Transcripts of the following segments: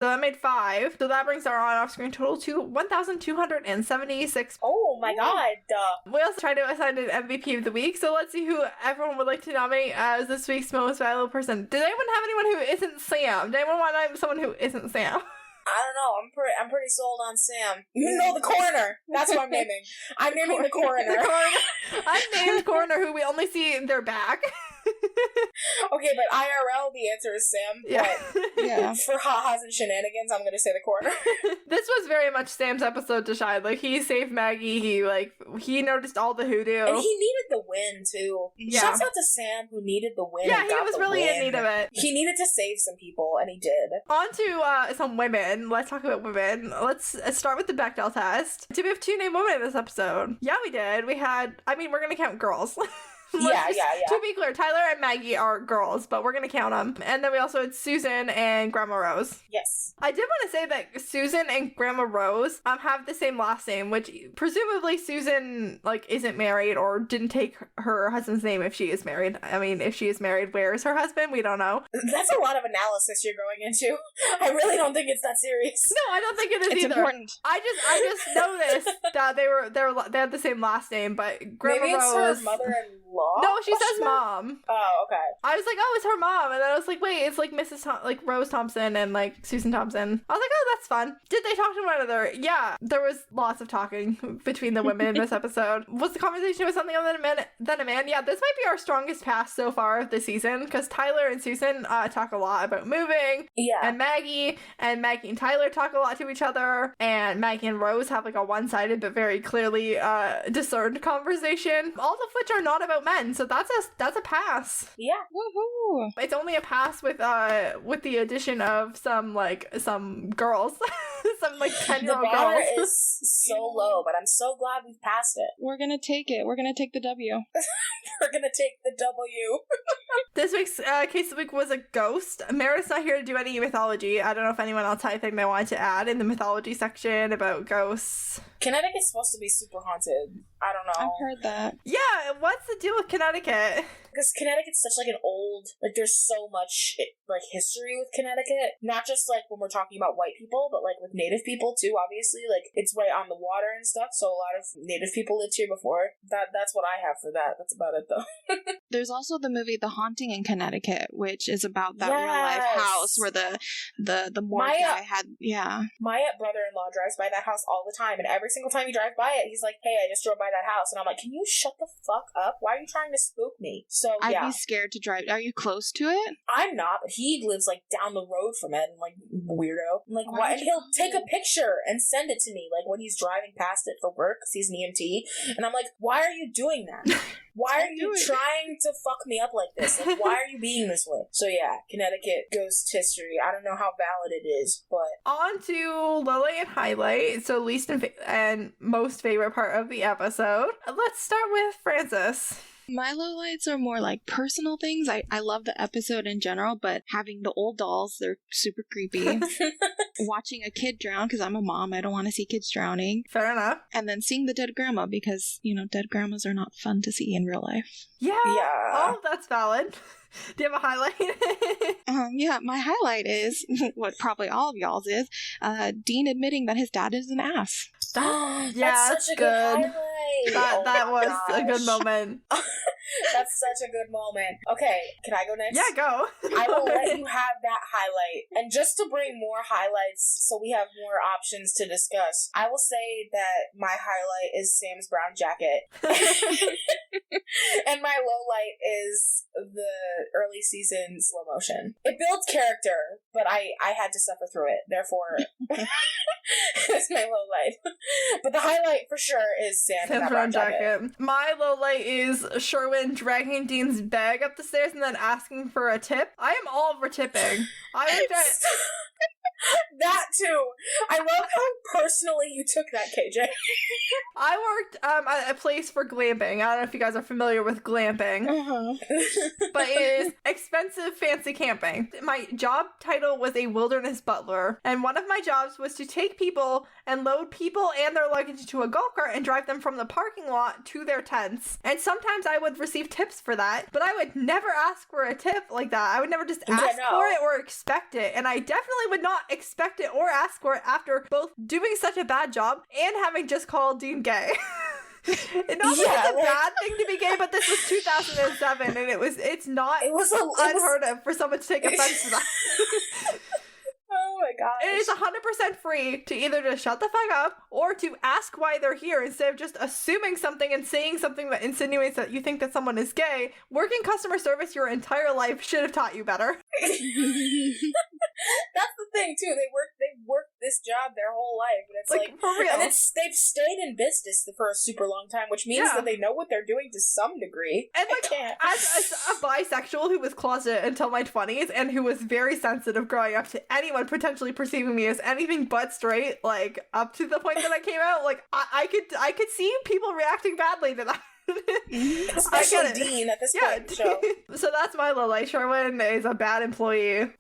So that made 5. So that brings our on-off-screen total to 1,276. Oh my god. We also tried to assign an MVP of the week, so let's see who everyone would like to nominate as this week's most valuable person. Does anyone have anyone who isn't Sam? Does anyone want to name someone who isn't Sam? I don't know. I'm pretty sold on Sam. No, the coroner. That's what I'm naming. I'm naming the coroner. I named coroner, who we only see their back. Okay, but IRL, the answer is Sam. Yeah. But yeah. For ha-has and shenanigans, I'm gonna say the coroner. This was very much Sam's episode to shine. Like, he saved Maggie. He noticed all the hoodoo. And he needed the win, too. Yeah. Shouts out to Sam, who needed the win. Yeah, he was really in need of it. He needed to save some people, and he did. On to some women. Let's talk about women. Let's start with the Bechdel test. Did we have 2 named women in this episode? Yeah, we did. We're gonna count girls. Yeah. To be clear, Tyler and Maggie are girls, but we're going to count them. And then we also had Susan and Grandma Rose. Yes. I did want to say that Susan and Grandma Rose have the same last name, which presumably Susan, isn't married or didn't take her husband's name if she is married. I mean, if she is married, where is her husband? We don't know. That's a lot of analysis you're going into. I really don't think it's that serious. No, I don't think it is it's either. Important. I just noticed that they had the same last name, but Grandma Maybe it's Rose... her mother-in-law? No, she says mom. Oh, okay. I was like, oh, it's her mom. And then I was like, wait, it's Mrs. Rose Thompson and Susan Thompson. I was like, oh, that's fun. Did they talk to one another? Yeah, there was lots of talking between the women in this episode. Was the conversation with something other than a man? Yeah, this might be our strongest pass so far of the season, because Tyler and Susan talk a lot about moving. Yeah. And Maggie and Tyler talk a lot to each other. And Maggie and Rose have a one-sided but very clearly discerned conversation. All of which are not about men, so that's a pass. Yeah. Woohoo! It's only a pass with the addition of some girls, some 10-year-old The bar girls. is so low, but I'm so glad we've passed it. We're gonna take it. We're gonna take the W. We're gonna take the W. This week's case of the week was a ghost. Meredith's not here to do any mythology. I don't know if anyone else had anything they wanted to add in the mythology section about ghosts. Connecticut's supposed to be super haunted. I don't know. I've heard that. Yeah, what's the deal with Connecticut? Because Connecticut's such an old, there's so much history with Connecticut. Not just when we're talking about white people, but with native people too. Obviously, it's right on the water and stuff. So a lot of native people lived here before. That's what I have for that. That's about it though. There's also the movie The Haunting in Connecticut, which is about that Yes. real life house where the morgue guy had. Yeah. My brother-in-law drives by that house all the time, and every single time he drives by it, he's like, "Hey, I just drove by that house," and I'm like, "Can you shut the fuck up? Why are you trying to spook me?" So I'd be scared to drive. Are you close to it? I'm not, but he lives down the road from it, and weirdo. I'm like, Why why? And he'll take a picture and send it to me, when he's driving past it for work, because he's an EMT, and I'm like, why are you doing that? Why are you trying to fuck me up like this? Why are you being this way? So yeah, Connecticut ghost history. I don't know how valid it is, but... On to lowlight and highlight. So least and most favorite part of the episode. Let's start with Frances. My lowlights are more personal things. I love the episode in general, but having the old dolls, they're super creepy. Watching a kid drown, because I'm a mom, I don't want to see kids drowning. Fair enough. And then seeing the dead grandma, because, dead grandmas are not fun to see in real life. Yeah. Oh, that's valid. Do you have a highlight? Yeah, my highlight is, what probably all of y'all's is, Dean admitting that his dad is an ass. Yeah, that's such a good highlight. That was a good moment. That's such a good moment. Okay, can I go next? Yeah, go. I will let you have that highlight. And just to bring more highlights so we have more options to discuss, I will say that my highlight is Sam's brown jacket. And my low light is the early season slow motion. It builds character, but I had to suffer through it. Therefore, it's my low light. But the highlight for sure is Sam's brown jacket. My low light is Sherwin dragging Dean's bag up the stairs and then asking for a tip. I am all for tipping. I looked at that too. I love how personally you took that, KJ. I worked at a place for glamping. I don't know if you guys are familiar with glamping. But it is expensive, fancy camping. My job title was a wilderness butler, and one of my jobs was to take people and load people and their luggage into a golf cart and drive them from the parking lot to their tents. And sometimes I would receive tips for that, but I would never ask for a tip like that. I would never just ask for it or expect it, and I definitely would not expect it or ask for it after both doing such a bad job and having just called Dean gay. Not that it's a bad thing to be gay, but this was 2007, and it was unheard of for someone to take offense to that. Oh my god. It is 100% free to either just shut the fuck up or to ask why they're here instead of just assuming something and saying something that insinuates that you think that someone is gay. Working customer service your entire life should have taught you better. That's the thing too. They worked this job their whole life, and it's like for real. And they've stayed in business for a super long time, which means that they know what they're doing to some degree. And as a bisexual who was closeted until my 20s and who was very sensitive growing up to anyone potentially perceiving me as anything but straight, like up to the point that I came out, like I could see people reacting badly to that. Especially Dean at this point in the show. So that's my Lily. Sherwin is a bad employee.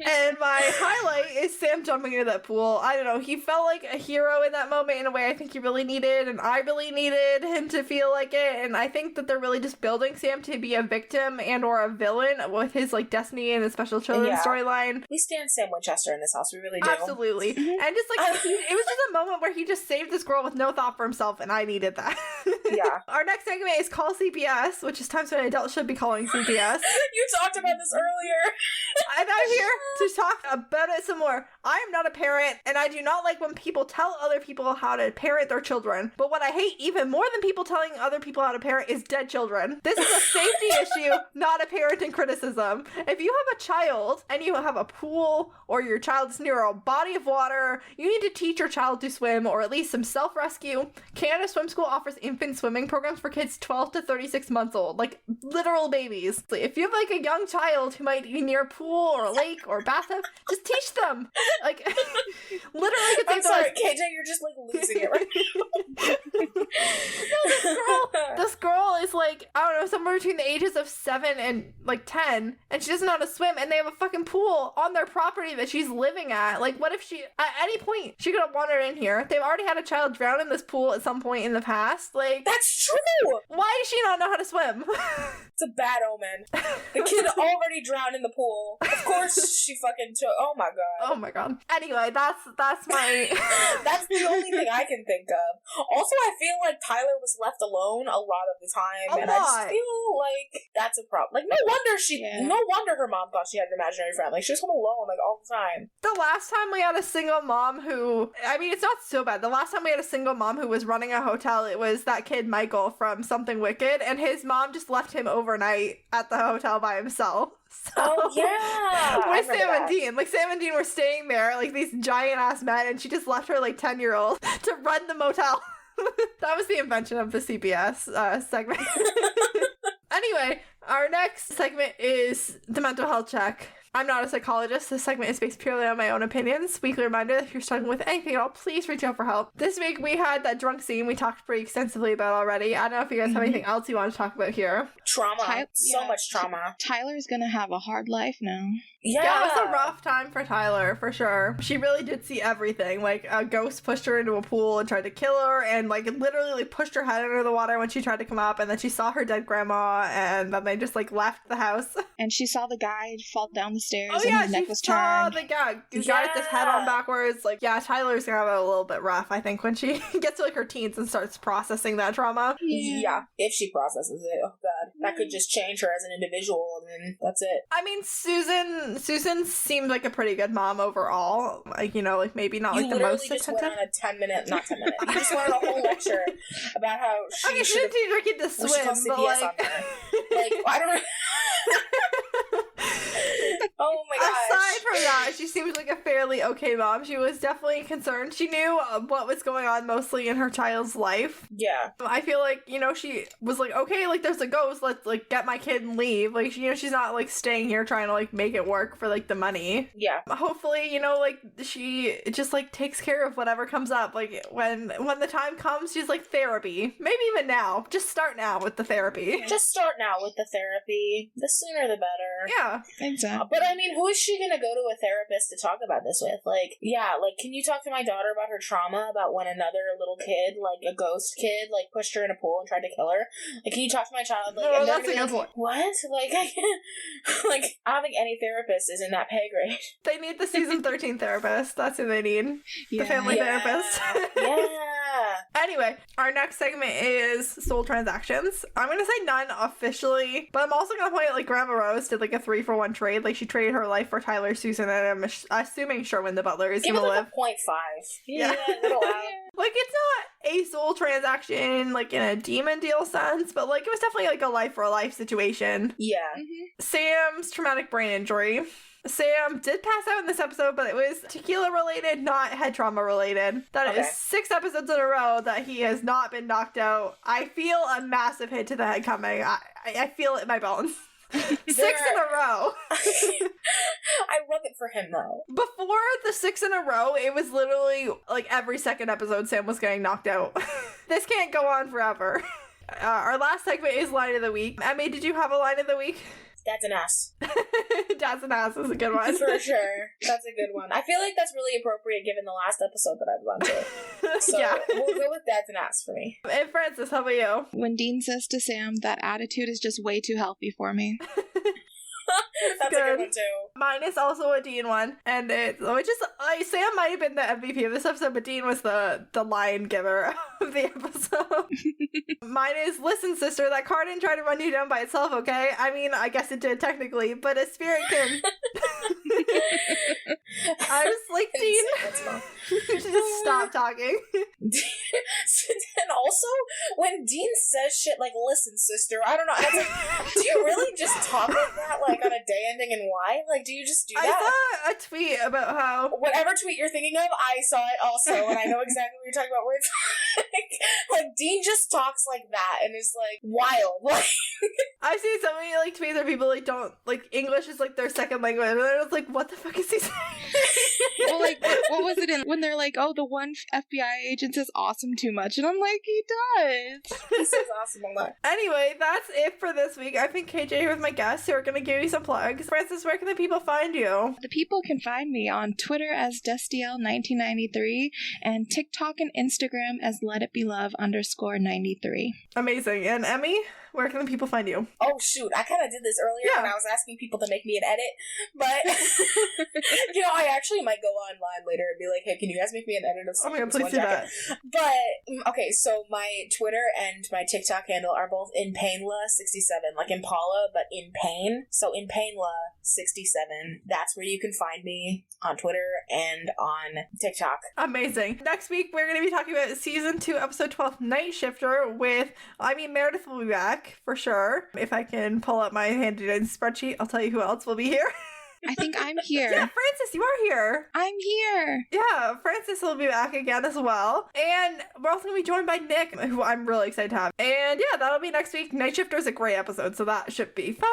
And my highlight is Sam jumping into that pool. I don't know, he felt like a hero in that moment in a way I think he really needed, and I really needed him to feel like it, and I think that they're really just building Sam to be a victim and or a villain with his like Destiny and the special children storyline. We stand Sam Winchester in this house, we really do. Absolutely. And just like it was just a moment where he just saved this girl with no thought for himself, and I needed that. Yeah. Our next segment is Call CPS, which is times when an adult should be calling CPS. You talked about this earlier. And I'm here to talk about it some more. I am not a parent, and I do not like when people tell other people how to parent their children. But what I hate even more than people telling other people how to parent is dead children. This is a safety issue, not a parenting criticism. If you have a child and you have a pool or your child's near a body of water, you need to teach your child to swim or at least some self-rescue. Canada Swim School offers infant swimming programs for kids 12 to 36 months old, like literal babies. If you have like a young child who might be near a pool or a lake or a bathtub, just teach them. Like, literally, I'm sorry, KJ, you're just like losing it right now. This girl is like, I don't know, somewhere between the ages of 7 and like 10, and she doesn't know how to swim, and they have a fucking pool on their property that she's living at. Like, what if she, at any point, she could have wandered in here? They've already had a child drown in this pool at some point in the past. Like, that's true. Why does she not know how to swim? It's a bad omen. The kid already drowned in the pool. Of course she fucking took. Oh my god. Oh my god. Anyway, that's my. That's the only thing I can think of. Also, I feel like Tyler was left alone a lot of the time, I just feel like that's a problem. Like, no wonder her mom thought she had an imaginary friend. Like, she was home alone like all the time. The last time we had a single mom who, I mean, it's not so bad. The last time we had a single mom who was running a hotel, it was that kid Michael from Something Wicked, and his mom just left him overnight at the hotel by himself. So, with Sam and Dean. Like, Sam and Dean were staying there, like these giant ass men, and she just left her like 10-year-old to run the motel. That was the invention of the CPS segment. Anyway, our next segment is the mental health check. I'm not a psychologist. This segment is based purely on my own opinions. Weekly reminder that if you're struggling with anything at all, please reach out for help. This week we had that drunk scene we talked pretty extensively about already. I don't know if you guys have anything else you want to talk about here. Trauma. So much trauma. Tyler's gonna have a hard life now. Yeah, it was a rough time for Tyler, for sure. She really did see everything. Like, a ghost pushed her into a pool and tried to kill her, and, like, literally like, pushed her head under the water when she tried to come up, and then she saw her dead grandma, and then they just, like, left the house. And she saw the guy fall down the stairs, and his neck was turned. The guy with his head on backwards. Like, yeah, Tyler's gonna have it a little bit rough, I think, when she gets to, like, her teens and starts processing that trauma. Yeah, if she processes it. Oh, God. That could just change her as an individual, and then that's it. I mean, Susan seemed like a pretty good mom overall. Like, you know, like maybe not like the most attentive. You literally just went on a 10-minute, not 10 minutes. You just went on a whole lecture about how she should teach her kid to swim, but like, like, I don't know. Oh my gosh. Aside from that, she seems like a fairly okay mom. She was definitely concerned. She knew what was going on mostly in her child's life. Yeah. I feel like, she was like, okay, like, there's a ghost, let's, like, get my kid and leave. Like, she's not, like, staying here trying to, like, make it work for, like, the money. Yeah. Hopefully, like, she just, like, takes care of whatever comes up. Like, when the time comes, she's like, therapy. Maybe even now. Just start now with the therapy. Just start now with the therapy. The sooner the better. Yeah. Exactly. But I mean, who is she gonna go to a therapist to talk about this with? Like, yeah, like, can you talk to my daughter about her trauma, about when another little kid, like a ghost kid, like pushed her in a pool and tried to kill her? Like, can you talk to my child? Like, no, that's a good point. What? Like, I can't. Like, I don't think any therapist is in that pay grade. They need the season 13 therapist. That's who they need. Yeah. The family therapist. Yeah. Anyway, our next segment is soul transactions. I'm gonna say none officially, but I'm also gonna point out, like, Grandma Rose did, like, a 3-for-1 trade. Like, she traded her life for Tyler, Susan, and I'm assuming Sherwin the butler is Give gonna it, live. like, a 0.5. Yeah. Like, it's not a soul transaction, like, in a demon deal sense, but, like, it was definitely, like, a life-for-a-life situation. Yeah. Mm-hmm. Sam's traumatic brain injury. Sam did pass out in this episode, but it was tequila related, not head trauma related. That is 6 episodes in a row that he has not been knocked out. I feel a massive hit to the head coming. I feel it in my bones. 6 in a row. I love it for him, though. Before the 6 in a row, it was literally like every second episode Sam was getting knocked out. This can't go on forever. Our last segment is line of the week. Emmy, did you have a line of the week? Dad's an ass. Dad's an ass is a good one. For sure. That's a good one. I feel like that's really appropriate given the last episode that I've gone to. So yeah. We'll go with Dad's an ass for me. And Frances, how about you? When Dean says to Sam, that attitude is just way too healthy for me. That's a good one too. Mine is also a Dean one, and Sam might have been the MVP of this episode, but Dean was the line giver of the episode. Mine is, listen, sister, that car didn't try to run you down by itself, okay? I mean, I guess it did technically, but a spirit can. I was like, Dean, you should just stop talking. And also, when Dean says shit like, listen, sister, I don't know, I was like, do you really just talk like that, like, on a day ending in Y? Like, do you just do that? I saw a tweet about how... Whatever tweet you're thinking of, I saw it also, and I know exactly what you're talking about, where it's like Dean just talks like that, and it's, like, wild. Like, I've seen so many, like, tweets where people, like, don't, like, English is, like, their second language, and they're just like, what the fuck is he saying? Well, like, what was it in when they're like, oh, the one FBI agent says awesome too much, and I'm like, he does. He says awesome a lot. Anyway, that's it for this week. I've been KJ here with my guests who are going to give you some plugs. Frances, where can the people find you? The people can find me on Twitter as DestiL1993 and TikTok and Instagram as LetItBeLove_93. Amazing. And Emmy, where can the people find you? Oh, shoot. I kind of did this earlier when I was asking people to make me an edit, but, I actually might go online later and be like, hey, can you guys make me an edit of something? Oh my god, please do that. But, okay, so my Twitter and my TikTok handle are both InPainla67, like Impala, but in pain. So InPainla67. That's where you can find me on Twitter and on TikTok. Amazing. Next week, we're going to be talking about Season 2, Episode 12, Night Shifter Meredith will be back, for sure. If I can pull up my handy-dandy spreadsheet, I'll tell you who else will be here. I think I'm here. Yeah, Frances, you are here. I'm here. Yeah, Frances will be back again as well. And we're also going to be joined by Nick, who I'm really excited to have. And yeah, that'll be next week. Night Shifter is a great episode, so that should be fun.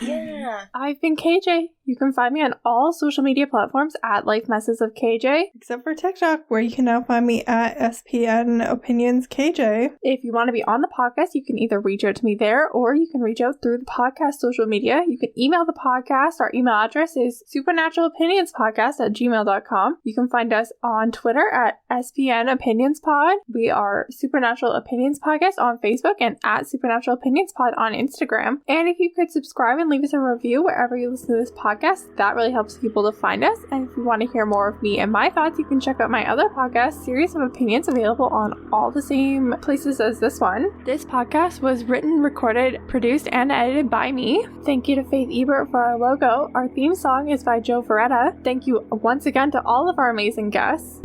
Yeah. I've been KJ. You can find me on all social media platforms at Life Messes of KJ. Except for TikTok, where you can now find me at SPN Opinions KJ. If you want to be on the podcast, you can either reach out to me there, or you can reach out through the podcast social media. You can email the podcast. Our email address is supernaturalopinionspodcast@gmail.com. You can find us on Twitter at SPN Opinions Pod. We are Supernatural Opinions Podcast on Facebook and at Supernatural Opinions Pod on Instagram. And if you could subscribe and leave us a review wherever you listen to this podcast, that really helps people to find us. And if you want to hear more of me and my thoughts, you can check out my other podcast, Series of Opinions, available on all the same places as this one. This podcast was written, recorded, produced, and edited by me. Thank you to Faith Ebert for our logo. Our theme song is by Joe Veretta. Thank you once again to all of our amazing guests.